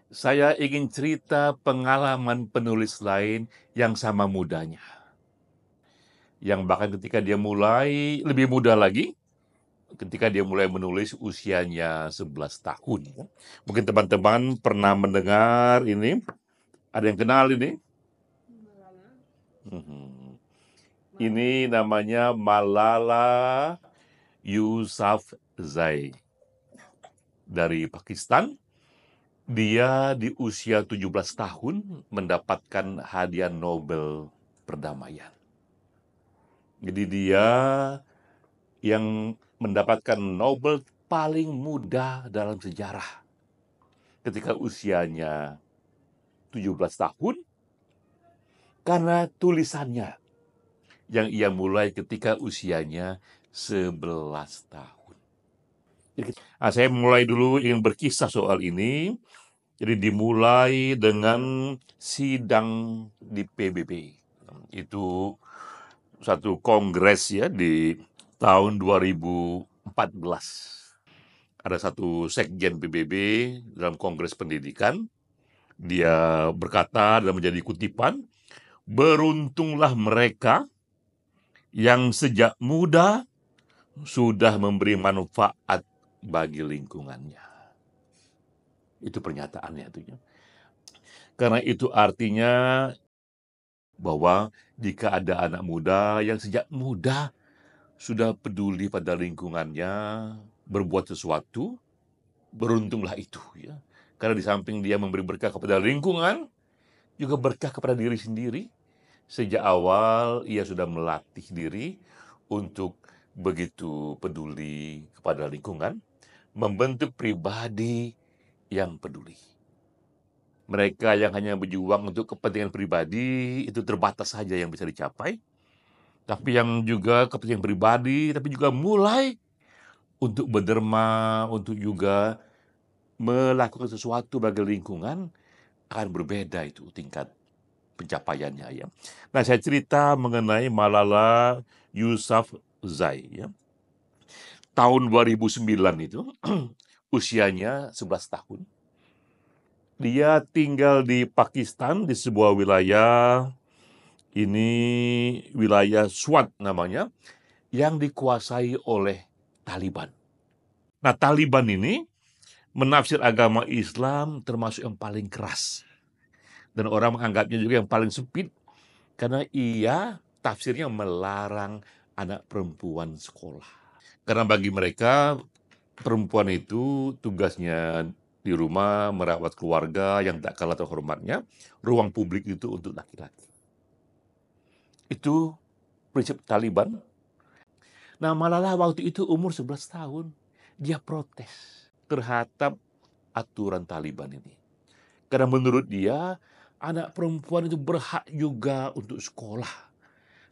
Saya ingin cerita pengalaman penulis lain yang sama mudanya. Yang bahkan ketika dia mulai lebih muda lagi, ketika dia mulai menulis usianya 11 tahun. Mungkin teman-teman pernah mendengar ini, ada yang kenal ini? Mhm. Ini namanya Malala Yousafzai dari Pakistan. Dia di usia 17 tahun mendapatkan hadiah Nobel perdamaian. Jadi dia yang mendapatkan Nobel paling muda dalam sejarah. Ketika usianya 17 tahun, karena tulisannya yang ia mulai ketika usianya 11 tahun. Saya mulai dulu ingin berkisah soal ini. Jadi dimulai dengan sidang di PBB. Itu satu kongres ya di tahun 2014. Ada satu sekjen PBB dalam kongres pendidikan. Dia berkata dan menjadi kutipan, beruntunglah mereka yang sejak muda sudah memberi manfaat bagi lingkungannya. Itu pernyataannya itu ya. Karena itu artinya bahwa jika ada anak muda yang sejak muda sudah peduli pada lingkungannya, berbuat sesuatu, beruntunglah itu ya. Karena di samping dia memberi berkah kepada lingkungan, juga berkah kepada diri sendiri. Sejak awal ia sudah melatih diri untuk begitu peduli kepada lingkungan, membentuk pribadi yang peduli. Mereka yang hanya berjuang untuk kepentingan pribadi, itu terbatas saja yang bisa dicapai. Tapi yang juga kepentingan pribadi, tapi juga mulai untuk berderma, untuk juga melakukan sesuatu bagi lingkungan, akan berbeda itu tingkat pencapaiannya ya. Nah, saya cerita mengenai Malala Yousafzai ya. Tahun 2009 itu usianya 11 tahun. Dia tinggal di Pakistan di sebuah wilayah, ini wilayah Swat namanya, yang dikuasai oleh Taliban. Nah, Taliban ini menafsir agama Islam termasuk yang paling keras. Dan orang menganggapnya juga yang paling sempit karena ia tafsirnya melarang anak perempuan sekolah. Karena bagi mereka perempuan itu tugasnya di rumah merawat keluarga yang tak kalah terhormatnya, ruang publik itu untuk laki-laki. Itu prinsip Taliban. Nah, Malala waktu itu umur 11 tahun, dia protes terhadap aturan Taliban ini. Karena menurut dia, anak perempuan itu berhak juga untuk sekolah.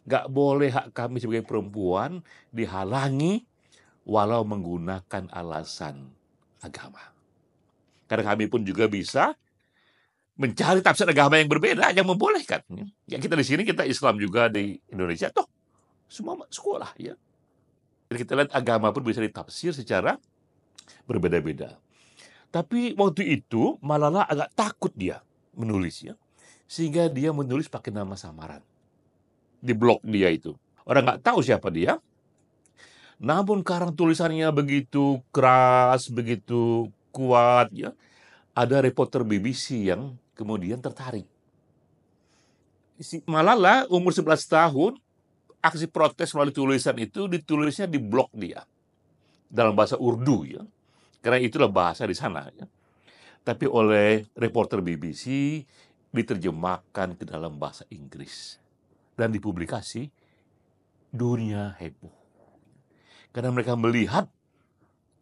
Gak boleh hak kami sebagai perempuan dihalangi walau menggunakan alasan agama. Karena kami pun juga bisa mencari tafsir agama yang berbeda, yang membolehkan. Ya, kita di sini, kita Islam juga di Indonesia, toh semua sekolah ya. Jadi kita lihat agama pun bisa ditafsir secara berbeda-beda. Tapi waktu itu Malala agak takut dia menulis ya. Sehingga dia menulis pakai nama samaran. Di blog dia itu. Orang nggak tahu siapa dia. Namun karena tulisannya begitu keras, begitu kuat ya. Ada reporter BBC yang kemudian tertarik. Si Malala umur 11 tahun, aksi protes melalui tulisan itu ditulisnya di blog dia. Dalam bahasa Urdu ya. Karena itulah bahasa di sana ya. Tapi oleh reporter BBC diterjemahkan ke dalam bahasa Inggris dan dipublikasi, dunia heboh. Karena mereka melihat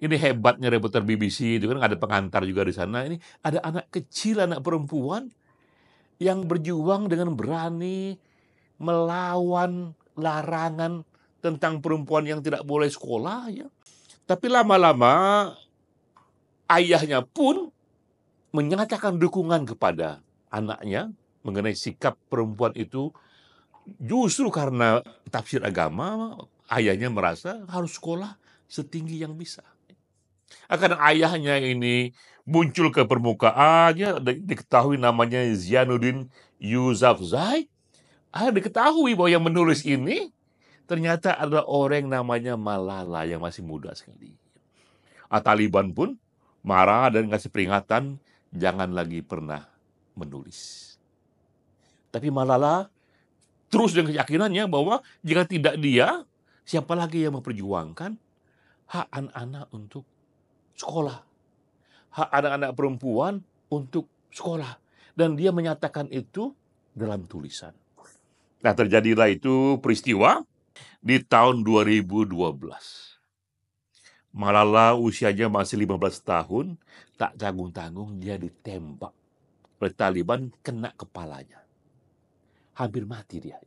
ini hebatnya reporter BBC itu kan, ada pengantar juga di sana. Ini ada anak kecil, anak perempuan yang berjuang dengan berani melawan larangan tentang perempuan yang tidak boleh sekolah ya. Tapi lama-lama ayahnya pun menyatakan dukungan kepada anaknya mengenai sikap perempuan itu. Justru karena tafsir agama, ayahnya merasa harus sekolah setinggi yang bisa. Kadang ayahnya ini muncul ke permukaannya, diketahui namanya Zainuddin Yousafzai. Diketahui bahwa yang menulis ini ternyata adalah orang yang namanya Malala yang masih muda sekali. Taliban pun marah dan ngasih peringatan, jangan lagi pernah menulis. Tapi Malala terus dengan keyakinannya bahwa jika tidak dia, siapa lagi yang memperjuangkan hak anak-anak untuk sekolah, hak anak-anak perempuan untuk sekolah. Dan dia menyatakan itu dalam tulisan. Nah, terjadilah itu peristiwa di tahun 2012. Malala usianya masih 15 tahun, tak tanggung-tanggung dia ditembak oleh Taliban, kena kepalanya. Hampir mati dia.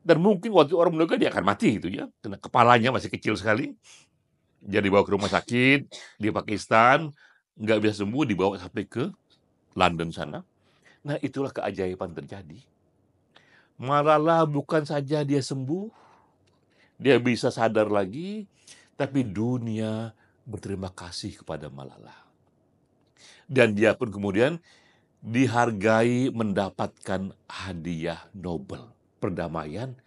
Dan mungkin waktu orang menduga dia akan mati gitu ya, karena kepalanya masih kecil sekali. Dia dibawa ke rumah sakit di Pakistan, nggak bisa sembuh, dibawa sampai ke London sana. Nah, itulah keajaiban terjadi. Malala bukan saja dia sembuh, dia bisa sadar lagi, tapi dunia berterima kasih kepada Malala. Dan dia pun kemudian dihargai mendapatkan hadiah Nobel perdamaian.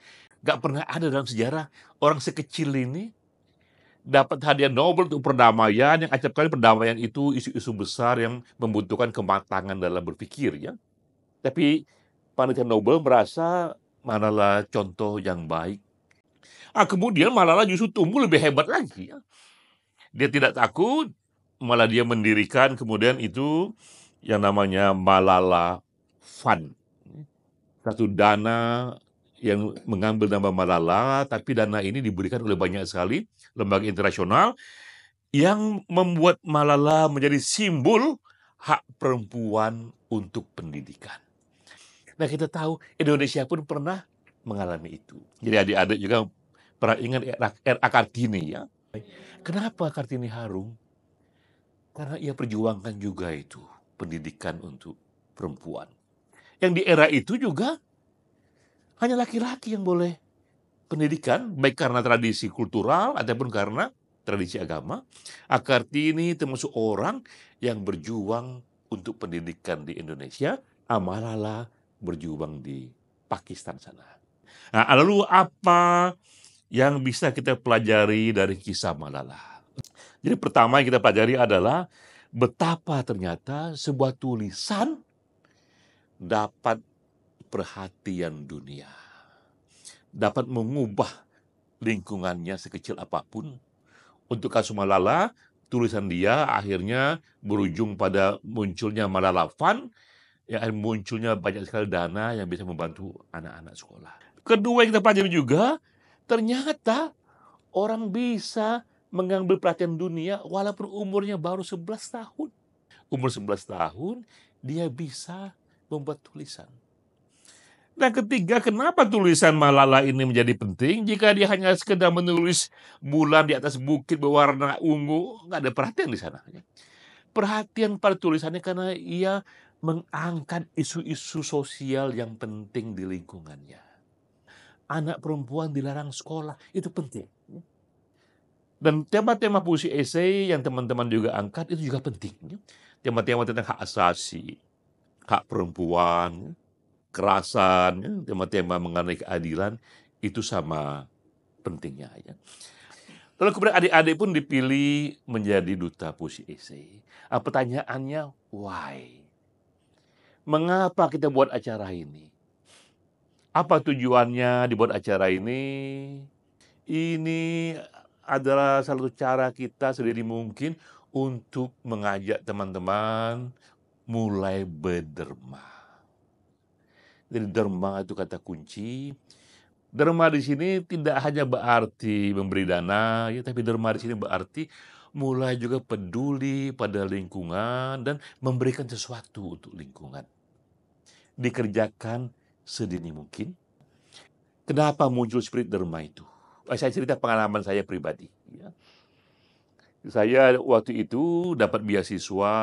Gak pernah ada dalam sejarah orang sekecil ini dapat hadiah Nobel untuk perdamaian, yang acap kali perdamaian itu isu-isu besar yang membutuhkan kematangan dalam berpikir ya. Tapi panitia Nobel merasa Malala contoh yang baik. Kemudian Malala justru tumbuh lebih hebat lagi ya. Dia tidak takut, malah dia mendirikan kemudian itu yang namanya Malala Fund. Satu dana yang mengambil nama Malala, tapi dana ini diberikan oleh banyak sekali lembaga internasional yang membuat Malala menjadi simbol hak perempuan untuk pendidikan. Nah, kita tahu Indonesia pun pernah mengalami itu. Jadi adik-adik juga pernah ingat R.A. Kartini ya. Kenapa Kartini harum? Karena ia perjuangkan juga itu pendidikan untuk perempuan. Yang di era itu juga hanya laki-laki yang boleh pendidikan, baik karena tradisi kultural ataupun karena tradisi agama. Kartini termasuk orang yang berjuang untuk pendidikan di Indonesia. Malala berjuang di Pakistan sana. Nah, lalu apa yang bisa kita pelajari dari kisah Malala? Jadi pertama yang kita pelajari adalah betapa ternyata sebuah tulisan dapat perhatian dunia, dapat mengubah lingkungannya sekecil apapun. Untuk kasus Malala, tulisan dia akhirnya berujung pada munculnya Malala Fund, ya, munculnya banyak sekali dana yang bisa membantu anak-anak sekolah. Kedua yang kita pelajari juga, ternyata orang bisa mengambil perhatian dunia walaupun umurnya baru 11 tahun. Umur 11 tahun, dia bisa membuat tulisan. Dan ketiga, kenapa tulisan Malala ini menjadi penting? Jika dia hanya sekedar menulis bulan di atas bukit berwarna ungu, nggak ada perhatian di sana. Perhatian pada tulisannya karena ia mengangkat isu-isu sosial yang penting di lingkungannya. Anak perempuan dilarang sekolah, itu penting. Dan tema-tema puisi esai yang teman-teman juga angkat, itu juga penting. Tema-tema tentang hak asasi, hak perempuan, kerasan, tema-tema mengenai keadilan, itu sama pentingnya. Ya. Lalu kemudian adik-adik pun dipilih menjadi duta puisi esai. Pertanyaannya, why? Mengapa kita buat acara ini? Apa tujuannya dibuat acara ini? Ini adalah salah satu cara kita sedini mungkin untuk mengajak teman-teman mulai berderma. Jadi derma itu kata kunci, Derma di sini tidak hanya berarti memberi dana, ya, tapi derma di sini berarti mulai juga peduli pada lingkungan dan memberikan sesuatu untuk lingkungan. Dikerjakan sedini mungkin. Kenapa muncul spirit derma itu? Saya cerita pengalaman saya pribadi. Ya. Saya waktu itu dapat beasiswa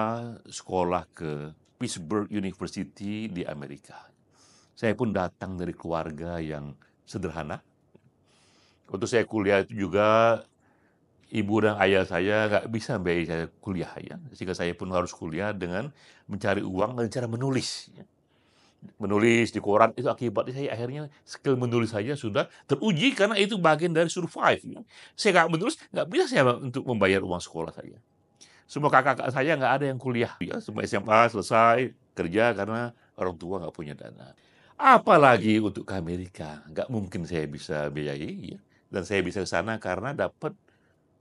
sekolah ke Pittsburgh University di Amerika. Saya pun datang dari keluarga yang sederhana. Waktu saya kuliah itu juga ibu dan ayah saya nggak bisa biayai saya kuliah ya, sehingga saya pun harus kuliah dengan mencari uang dengan cara menulis. Ya. Menulis di koran itu akibatnya saya akhirnya skill menulis saya sudah teruji karena itu bagian dari survive. Ya. Saya nggak menulis nggak bisa saya untuk membayar uang sekolah saya. Semua kakak-kakak saya nggak ada yang kuliah, ya. Semua SMA selesai kerja karena orang tua nggak punya dana. Apalagi untuk ke Amerika, nggak mungkin saya bisa biayai, ya. Dan saya bisa ke sana karena dapat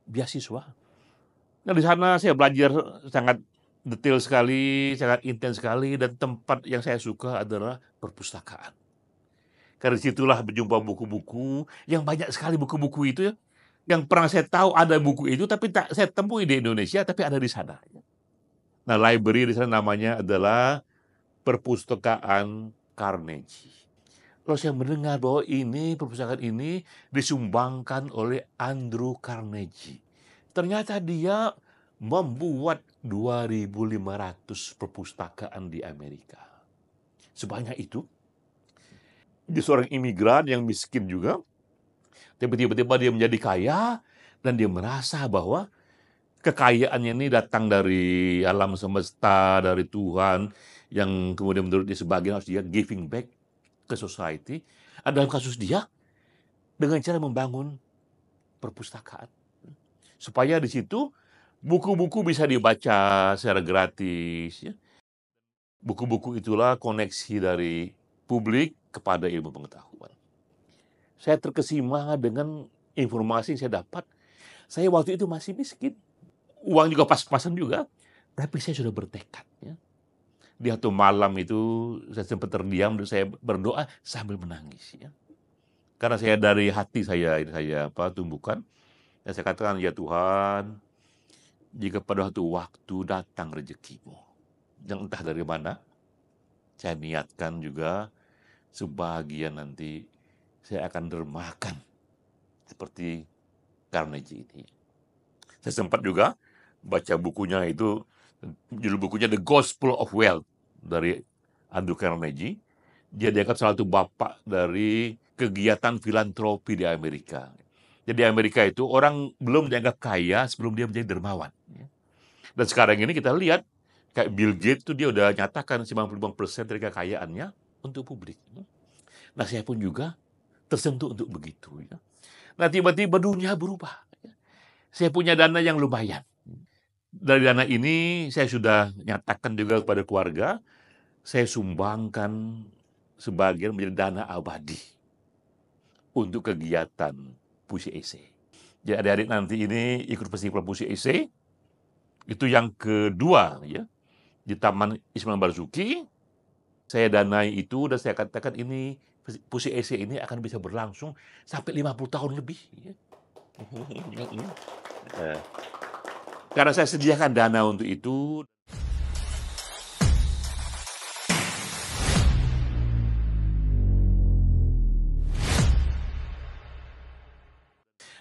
beasiswa. Nah, di sana saya belajar sangat detail sekali, sangat intens sekali, dan tempat yang saya suka adalah perpustakaan. Karena disitulah berjumpa buku-buku, yang banyak sekali buku-buku itu ya, yang pernah saya tahu ada buku itu, tapi tak saya temui di Indonesia, tapi ada di sana. Nah, library di sana namanya adalah Perpustakaan Carnegie. Lalu saya mendengar bahwa ini perpustakaan ini disumbangkan oleh Andrew Carnegie. Ternyata dia membuat 2.500 perpustakaan di Amerika. Sebanyak itu. Dia seorang imigran yang miskin juga. Tiba-tiba dia menjadi kaya dan dia merasa bahwa kekayaannya ini datang dari alam semesta, dari Tuhan, yang kemudian menurut dia sebagian harus dia giving back ke society. Dalam kasus dia, dengan cara membangun perpustakaan. Supaya di situ buku-buku bisa dibaca secara gratis. Ya. Buku-buku itulah koneksi dari publik kepada ilmu pengetahuan. Saya terkesima dengan informasi yang saya dapat. Saya waktu itu masih miskin. Uang juga pas-pasan juga. Tapi saya sudah bertekad. Ya. Di satu malam itu saya sempat terdiam dan saya berdoa sambil menangis. Ya. Karena saya dari hati saya tumbuhkan. Dan saya katakan, ya Tuhan, jika pada suatu waktu datang rezekimu, yang entah dari mana, saya niatkan juga sebagian nanti saya akan dermakan seperti Carnegie ini. Saya sempat juga baca bukunya itu, judul bukunya The Gospel of Wealth dari Andrew Carnegie. Dia dianggap salah satu bapak dari kegiatan filantropi di Amerika. Jadi di Amerika itu orang belum dianggap kaya sebelum dia menjadi dermawan. Dan sekarang ini kita lihat, kayak Bill Gates itu dia udah nyatakan 95% dari kekayaannya untuk publik. Nah, saya pun juga tersentuh untuk begitu. Nah, tiba-tiba dunia berubah. Saya punya dana yang lumayan. Dari dana ini saya sudah nyatakan juga kepada keluarga, saya sumbangkan sebagian menjadi dana abadi untuk kegiatan Puisi Esai. Jadi adik-adik nanti ini ikut festival Puisi Esai, itu yang kedua ya, di Taman Ismail Marzuki. Saya danai itu dan saya katakan ini Puisi Esai ini akan bisa berlangsung sampai 50 tahun lebih. Ya. Karena saya sediakan dana untuk itu.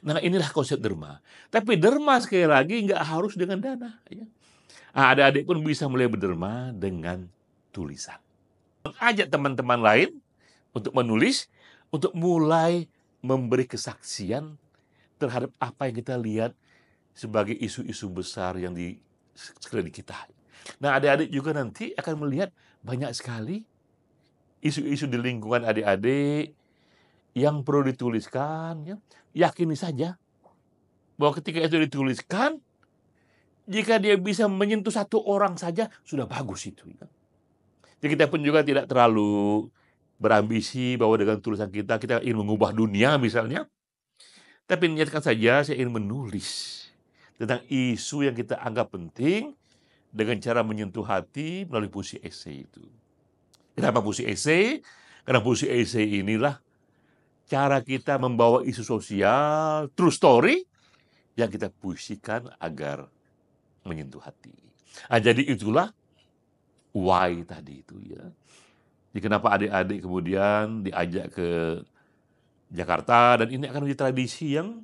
Nah, inilah konsep derma. Tapi derma sekali lagi nggak harus dengan dana. Ya. Adik-adik pun bisa mulai berderma dengan tulisan. Ajak teman-teman lain untuk menulis, untuk mulai memberi kesaksian terhadap apa yang kita lihat sebagai isu-isu besar yang di sekeliling kita. Nah, adik-adik juga nanti akan melihat banyak sekali isu-isu di lingkungan adik-adik yang perlu dituliskan. Ya. Yakini saja bahwa ketika itu dituliskan, jika dia bisa menyentuh satu orang saja, sudah bagus itu. Ya. Jadi kita pun juga tidak terlalu berambisi bahwa dengan tulisan kita ingin mengubah dunia misalnya. Tapi niatkan saja saya ingin menulis tentang isu yang kita anggap penting dengan cara menyentuh hati melalui puisi esai itu. Kenapa puisi esai? Karena puisi esai inilah cara kita membawa isu sosial, true story, yang kita puisikan agar menyentuh hati. Nah, jadi itulah why tadi itu ya. Jadi kenapa adik-adik kemudian diajak ke Jakarta, dan ini akan menjadi tradisi yang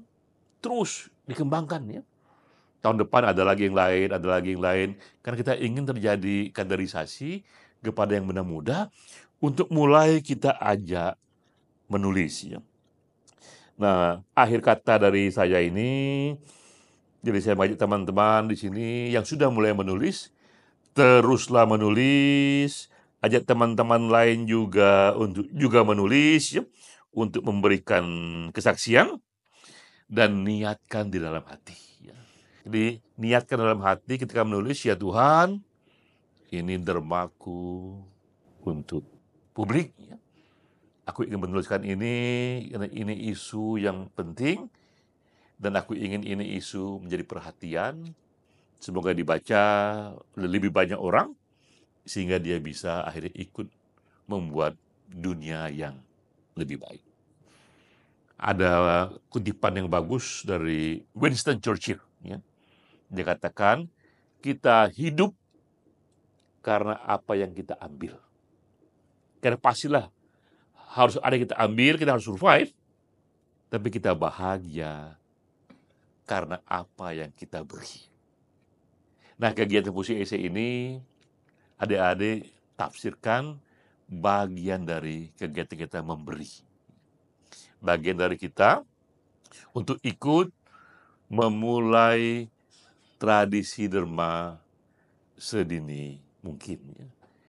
terus dikembangkan ya. Tahun depan ada lagi yang lain, ada lagi yang lain. Karena kita ingin terjadi kaderisasi kepada yang muda-muda untuk mulai kita ajak menulis ya. Nah, akhir kata dari saya ini, jadi saya mengajak teman-teman di sini yang sudah mulai menulis, teruslah menulis, ajak teman-teman lain juga untuk juga menulis ya, untuk memberikan kesaksian dan niatkan di dalam hati ya. Jadi niatkan dalam hati ketika menulis, ya Tuhan, ini dermaku untuk publik ya. Aku ingin menuliskan ini karena ini isu yang penting, dan aku ingin ini isu menjadi perhatian. Semoga dibaca lebih banyak orang, sehingga dia bisa akhirnya ikut membuat dunia yang lebih baik. Ada kutipan yang bagus dari Winston Churchill. Ya. Dia katakan, kita hidup karena apa yang kita ambil. Karena pastilah harus ada yang kita ambil, kita harus survive, tapi kita bahagia karena apa yang kita beri. Nah, kegiatan puisi esai ini, adik-adik tafsirkan bagian dari kegiatan kita memberi. Bagian dari kita untuk ikut memulai tradisi derma sedini mungkin. Ya.